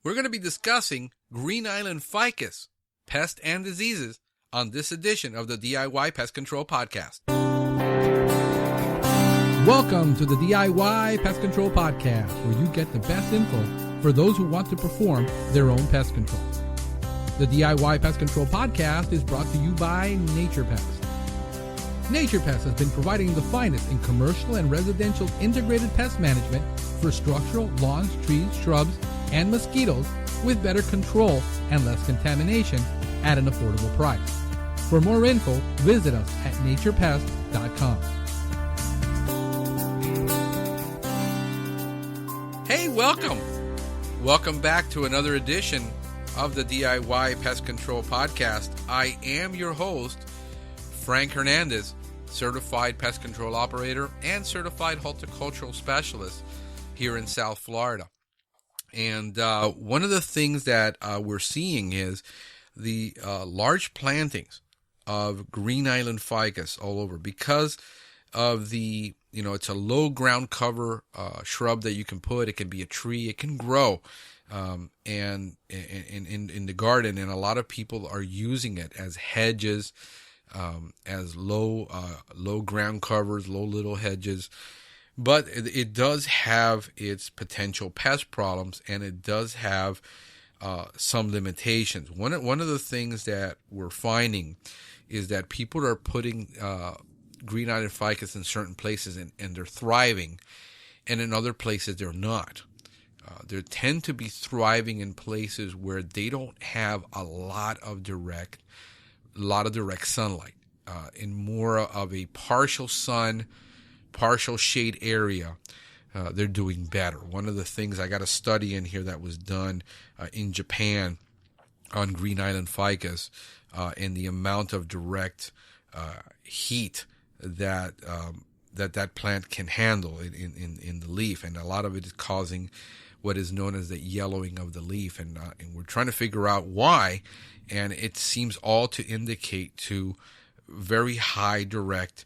We're going to be discussing Green Island Ficus, Pest and Diseases, on this edition of the DIY Pest Control Podcast. Welcome to the DIY Pest Control Podcast, where you get the best info for those who want to perform their own pest control. The DIY Pest Control Podcast is brought to you by Nature Pest. Nature Pest has been providing the finest in commercial and residential integrated pest management for structural, lawns, trees, shrubs, and mosquitoes with better control and less contamination at an affordable price. For more info, visit us at naturepest.com. Hey, welcome. Welcome back to another edition of the DIY Pest Control Podcast. I am your host, Frank Hernandez, certified pest control operator and certified horticultural specialist here in South Florida. And one of the things that we're seeing is the large plantings of Green Island Ficus all over because of the, it's a low ground cover shrub that you can put. It can be a tree. It can grow and in the garden. And a lot of people are using it as hedges, as low ground covers, low little hedges. But it does have its potential pest problems, and it does have some limitations. One of the things that we're finding is that people are putting Green Island Ficus in certain places, and they're thriving, and in other places they're not. They tend to be thriving in places where they don't have a lot of direct sunlight. In more of a partial sun, partial shade area, they're doing better. One of the things, I got a study in here that was done in Japan on Green Island Ficus and the amount of direct heat that plant can handle in the leaf, and a lot of it is causing what is known as the yellowing of the leaf, and we're trying to figure out why, and it seems all to indicate to very high direct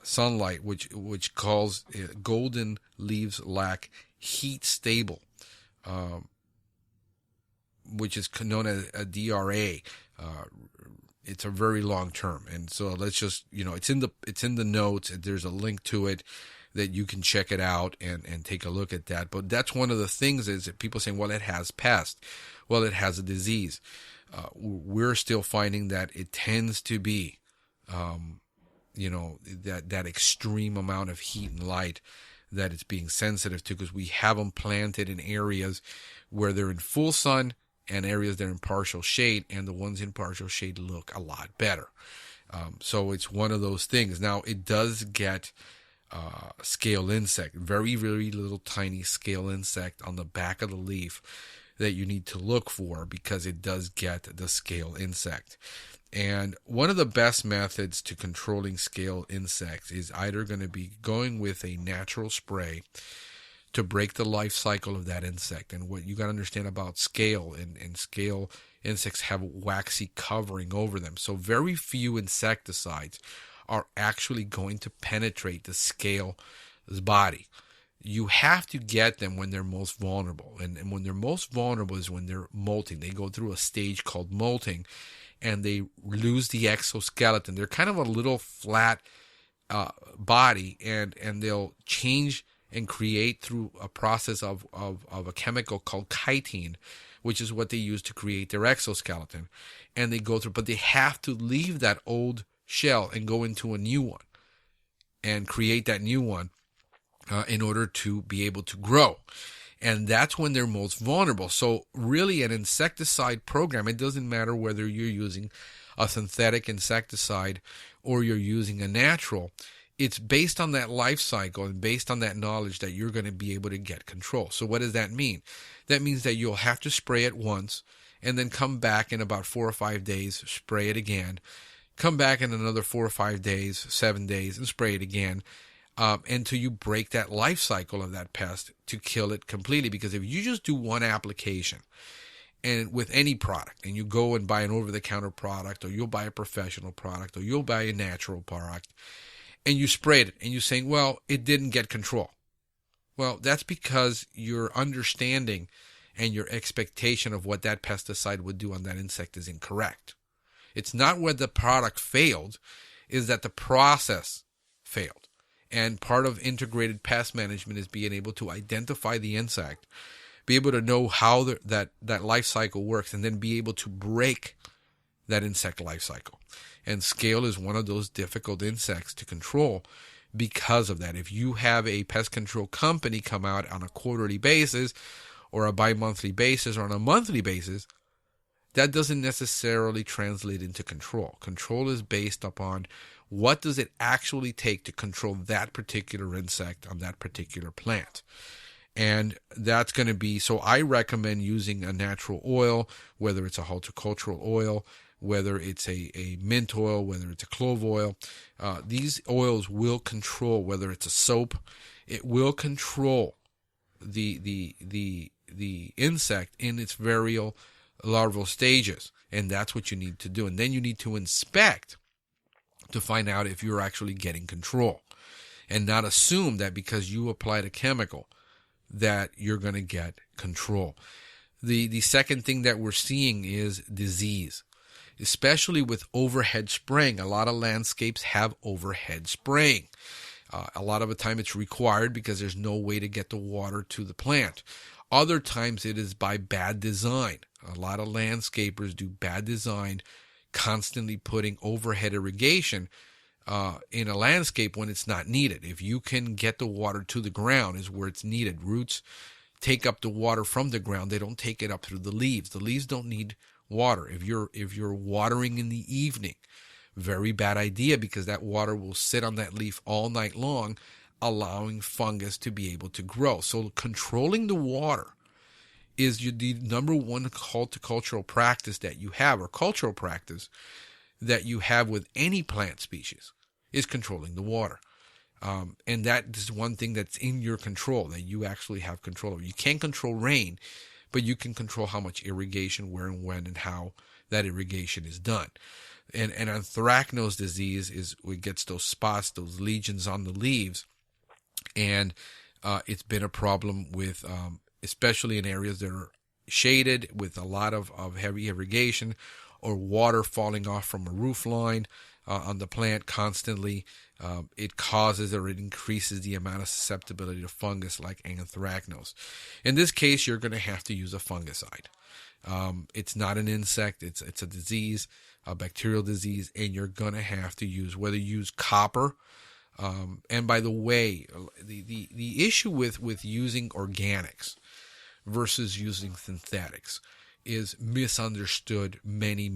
sunlight, which calls golden leaves lack heat stable, which is known as a DRA. It's a very long term, and so let's just it's in the notes. There's a link to it that you can check it out and take a look at that. But that's one of the things is that people saying, well, it has pest, well, it has a disease. We're still finding that it tends to be that extreme amount of heat and light that it's being sensitive to, because we have them planted in areas where they're in full sun and areas that are in partial shade, and the ones in partial shade look a lot better. So it's one of those things. Now, it does get scale insect, very, very little tiny scale insect on the back of the leaf that you need to look for, because it does get the scale insect. And one of the best methods to controlling scale insects is either going to be going with a natural spray to break the life cycle of that insect. And what you got to understand about scale, and scale insects have waxy covering over them. So very few insecticides are actually going to penetrate the scale's body. You have to get them when they're most vulnerable. And when they're most vulnerable is when they're molting. They go through a stage called molting, and they lose the exoskeleton. They're kind of a little flat body, and they'll change and create through a process of a chemical called chitin, which is what they use to create their exoskeleton. And they go through, but they have to leave that old shell and go into a new one and create that new one in order to be able to grow. And that's when they're most vulnerable. So really, an insecticide program, it doesn't matter whether you're using a synthetic insecticide or you're using a natural. It's based on that life cycle and based on that knowledge that you're going to be able to get control. So what does that mean? That means that you'll have to spray it once and then come back in about 4 or 5 days, spray it again. Come back in another 4 or 5 days, 7 days, and spray it again. Until you break that life cycle of that pest to kill it completely. Because if you just do one application, and with any product, and you go and buy an over-the-counter product, or you'll buy a professional product, or you'll buy a natural product, and you sprayed it, and you're saying, well, it didn't get control. Well, that's because your understanding and your expectation of what that pesticide would do on that insect is incorrect. It's not where the product failed, is that the process failed. And part of integrated pest management is being able to identify the insect, be able to know how that life cycle works, and then be able to break that insect life cycle. And scale is one of those difficult insects to control because of that. If you have a pest control company come out on a quarterly basis or a bi-monthly basis or on a monthly basis, that doesn't necessarily translate into control. Control is based upon what does it actually take to control that particular insect on that particular plant. And that's going to be, so I recommend using a natural oil, whether it's a horticultural oil, whether it's a mint oil, whether it's a clove oil. These oils will control, whether it's a soap, it will control the insect in its various larval stages. And that's what you need to do. And then you need to inspect to find out if you're actually getting control, and not assume that because you applied a chemical that you're going to get control. The second thing that we're seeing is disease, especially with overhead spraying. A lot of landscapes have overhead spraying. A lot of the time it's required because there's no way to get the water to the plant. Other times it is by bad design. A lot of landscapers do bad design, constantly putting overhead irrigation in a landscape when it's not needed. If you can get the water to the ground is where it's needed. Roots take up the water from the ground. They don't take it up through the leaves. The leaves don't need water. If you're watering in the evening, very bad idea, because that water will sit on that leaf all night long, allowing fungus to be able to grow. So controlling the water is the number one horticultural practice that you have, or cultural practice that you have with any plant species, is controlling the water. And that is one thing that's in your control, that you actually have control over. You can't control rain, but you can control how much irrigation, where and when, and how that irrigation is done. And anthracnose disease is what gets those spots, those lesions on the leaves. And it's been a problem with, especially in areas that are shaded with a lot of heavy irrigation, or water falling off from a roof line on the plant constantly. It causes, or it increases the amount of susceptibility to fungus like anthracnose. In this case, you're going to have to use a fungicide. It's not an insect, it's a disease, a bacterial disease, and you're going to have to use, whether you use copper. And by the way, the issue with using organics versus using synthetics is misunderstood many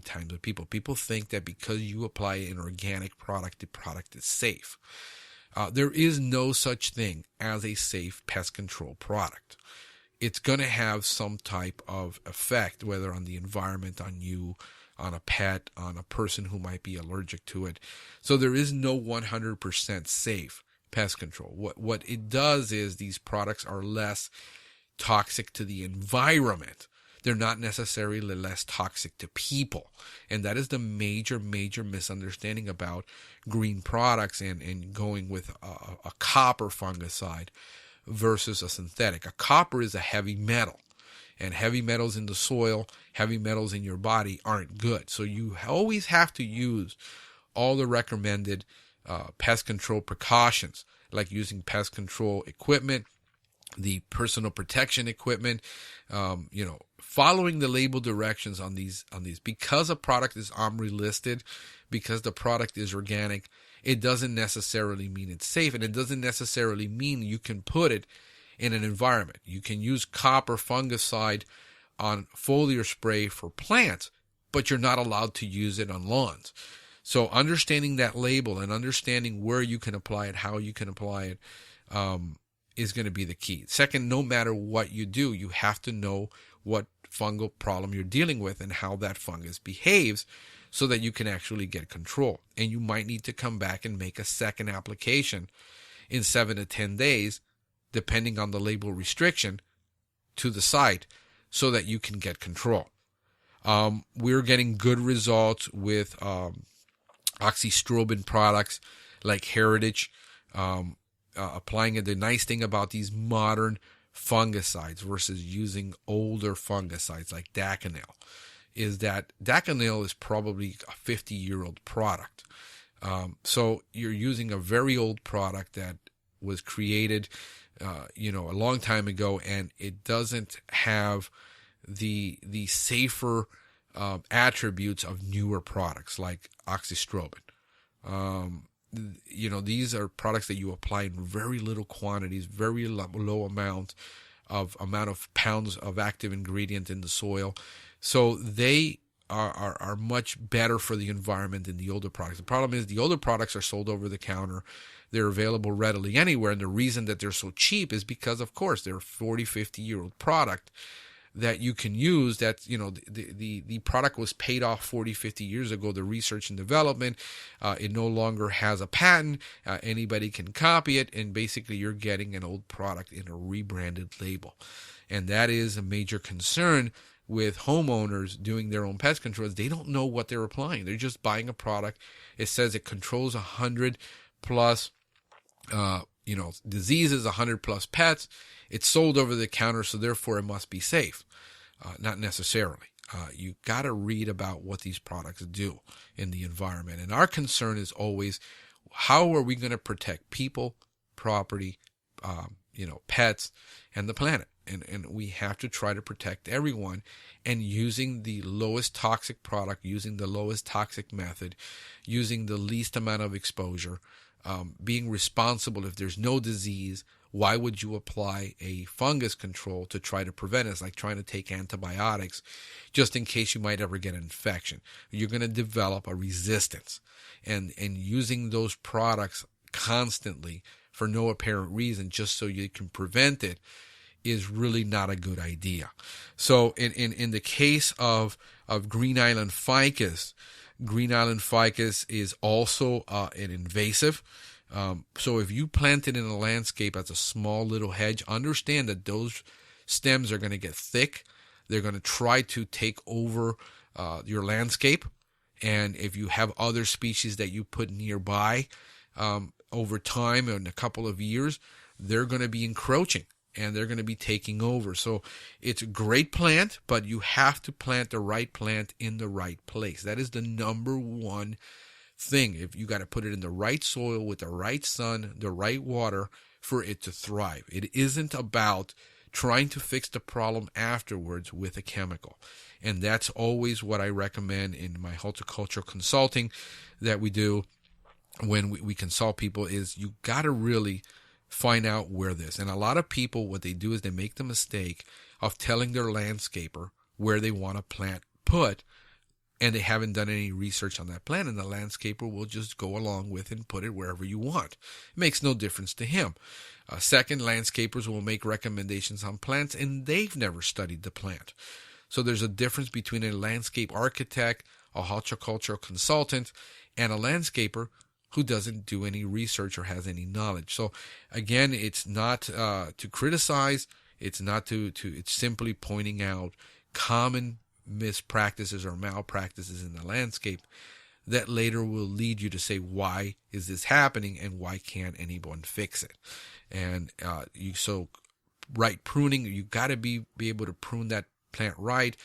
times with people. People think that because you apply an organic product, the product is safe. There is no such thing as a safe pest control product. It's going to have some type of effect, whether on the environment, on you, on a pet, on a person who might be allergic to it. So there is no 100% safe pest control. What it does is these products are less toxic to the environment. They're not necessarily less toxic to people. And that is the major misunderstanding about green products and going with a copper fungicide versus a synthetic. A copper is a heavy metal. And heavy metals in the soil, heavy metals in your body aren't good. So you always have to use all the recommended pest control precautions, like using pest control equipment, the personal protection equipment, following the label directions on these. Because a product is OMRI listed, because the product is organic, it doesn't necessarily mean it's safe, and it doesn't necessarily mean you can put it in an environment. You can use copper fungicide on foliar spray for plants, but you're not allowed to use it on lawns. So understanding that label and understanding where you can apply it, how you can apply it, is going to be the key. Second, no matter what you do, you have to know what fungal problem you're dealing with and how that fungus behaves so that you can actually get control. And you might need to come back and make a second application in 7 to 10 days, depending on the label restriction, to the site so that you can get control. We're getting good results with oxystrobin products like Heritage, applying it. The nice thing about these modern fungicides versus using older fungicides like Daconil is that Daconil is probably a 50-year-old product. So you're using a very old product that was created, a long time ago, and it doesn't have the safer attributes of newer products like oxystrobin. These are products that you apply in very little quantities, very low amount of pounds of active ingredient in the soil. So they are much better for the environment than the older products. The problem is the older products are sold over the counter. They're available readily anywhere. And the reason that they're so cheap is because, of course, they're a 40, 50-year-old product that you can use. That, the product was paid off 40, 50 years ago, the research and development. It no longer has a patent. Anybody can copy it. And basically you're getting an old product in a rebranded label. And that is a major concern with homeowners doing their own pest controls. They don't know what they're applying. They're just buying a product. It says it controls 100 plus, diseases, 100 plus pets. It's sold over the counter, so therefore it must be safe. Not necessarily. You got to read about what these products do in the environment. And our concern is always, how are we going to protect people, property, pets, and the planet? And we have to try to protect everyone, and using the lowest toxic product, using the lowest toxic method, using the least amount of exposure, being responsible. If there's no disease, why would you apply a fungus control to try to prevent it? It's like trying to take antibiotics just in case you might ever get an infection. You're going to develop a resistance. And using those products constantly for no apparent reason, just so you can prevent it, is really not a good idea. So in the case of Green Island ficus, is also an invasive. So if you plant it in a landscape as a small little hedge, understand that those stems are going to get thick. They're going to try to take over your landscape. And if you have other species that you put nearby, over time, in a couple of years, they're going to be encroaching and they're going to be taking over. So it's a great plant, but you have to plant the right plant in the right place. That is the number one thing. If you got to put it in the right soil with the right sun, the right water for it to thrive. It isn't about trying to fix the problem afterwards with a chemical. And that's always what I recommend in my horticultural consulting that we do when we consult people, is you got to really find out where this. And a lot of people, what they do is they make the mistake of telling their landscaper where they want a plant put, and they haven't done any research on that plant, and the landscaper will just go along with it and put it wherever you want. It makes no difference to him. Second, landscapers will make recommendations on plants, and they've never studied the plant. So there's a difference between a landscape architect, a horticultural consultant, and a landscaper who doesn't do any research or has any knowledge. So again, it's not to criticize. It's simply pointing out common mispractices or malpractices in the landscape that later will lead you to say, why is this happening and why can't anyone fix it? And right pruning, you got to be able to prune that plant right.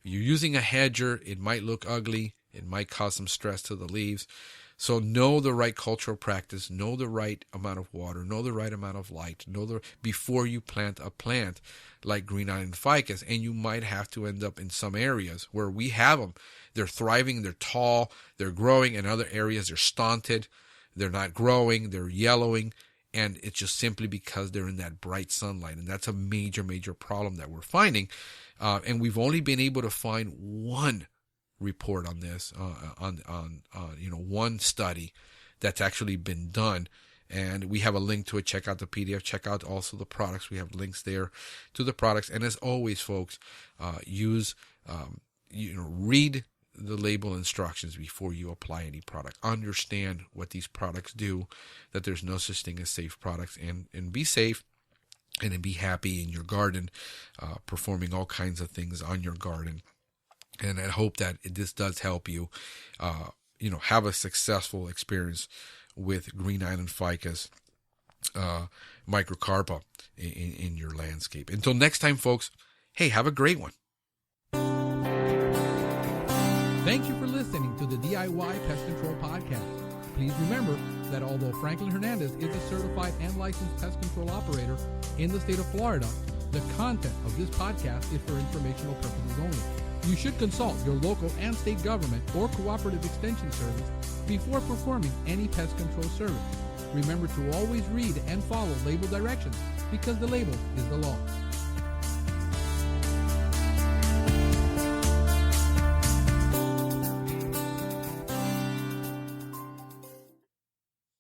If you're using a hedger, it might look ugly. It might cause some stress to the leaves. So know the right cultural practice, know the right amount of water, know the right amount of light, before you plant a plant like Green Island ficus. And you might have to end up in some areas where we have them. They're thriving, they're tall, they're growing. In other areas, they're stunted, they're not growing, they're yellowing. And it's just simply because they're in that bright sunlight. And that's a major, major problem that we're finding. And we've only been able to find one report on this, on one study that's actually been done, and we have a link to it. Check out the PDF. Check out also the products. We have links there to the products. And as always, folks, read the label instructions before you apply any product. Understand what these products do. That there's no such thing as safe products, and be safe. And then be happy in your garden, performing all kinds of things on your garden. And I hope that this does help you, have a successful experience with Green Island ficus microcarpa in your landscape. Until next time, folks, hey, have a great one. Thank you for listening to the DIY Pest Control Podcast. Please remember that although Franklin Hernandez is a certified and licensed pest control operator in the state of Florida, the content of this podcast is for informational purposes only. You should consult your local and state government or cooperative extension service before performing any pest control service. Remember to always read and follow label directions because the label is the law.